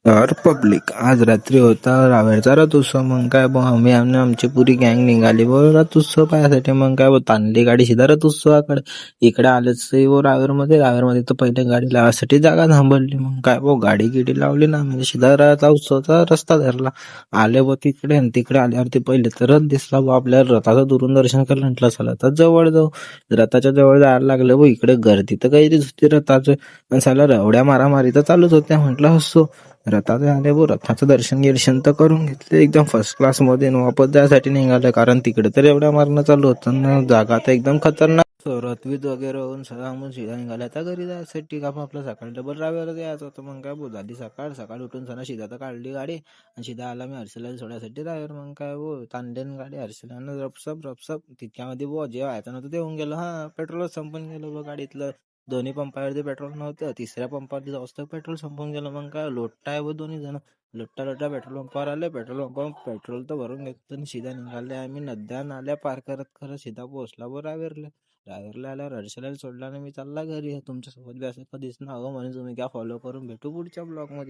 तर पब्लिक आज रात्री होता रावेरचा रथोत्सव. मग काय आम्ही आमची पुरी गँग निघाली रथोत्सव पाहायसाठी. मग काय ताणली गाडी सीधा रथोत्सवाकडे. इकडे आलेच रावेरमध्ये तर पहिले गाडी लावायसाठी जागा थांबवली. मग काय गाडी गिडी लावली ना, म्हणजे सीधा रथोत्सवचा रस्ता धरला. आले तिकडे, आणि तिकडे आल्यावरती पहिले तर रथ दिसला आपल्याला. रथाचं दुरून दर्शन करायला म्हटलं, चला तर जवळ जाऊ. रथाच्या जवळ जायला लागलं इकडे गर्दी तर काहीच होती रथाचं. आणि साला रवड्या मारामारी तर चालूच होत्या. म्हटलं असो रथाचे आले रथाचं दर्शन तर करून घेतले एकदम फर्स्ट क्लास मध्ये. वापस जायसाठी निघालं, कारण तिकडे तर एवढ्या मारणं चालू होतं ना, जागा तर एकदम खतरनाक. रथवीत वगैरे होऊन सगळं शिधा निघाला आता घरी जायसाठी. का आपलं सकाळी डबल रावेर यायचं होतं. मग काय झाली सकाळ उठून सणा शिधा तर काढली गाडी, आणि शिधा आला मी हर्षला सोडायसाठी रावेर. मग काय तांडेन गाडी हर्षलानं रपसप तितक्यामध्ये जे व्हायचं नव्हतं ते होऊन गेलं. पेट्रोल संपून गेलं गाडीतलं. दोन्ही पंपावरती पेट्रोल नव्हतं. तिसऱ्या पंपावरती जास्त पेट्रोल संपून गेलं. मग काय लोट्टा दोन्ही जण लोट्टा पेट्रोल पंपावर आले. पेट्रोल पंपावर पेट्रोल तर भरून घेतलं आणि सीधा निघाले आम्ही नद्या नाल्या पार करत सीधा पोहोचला रावेरला आल्यावर हर्षला सोडला आणि मी चालला घरी. तुमच्यासोबत बी असं कधीच ना हवं म्हणून तुम्ही काय फॉलो करून भेटू पुढच्या ब्लॉग मध्ये.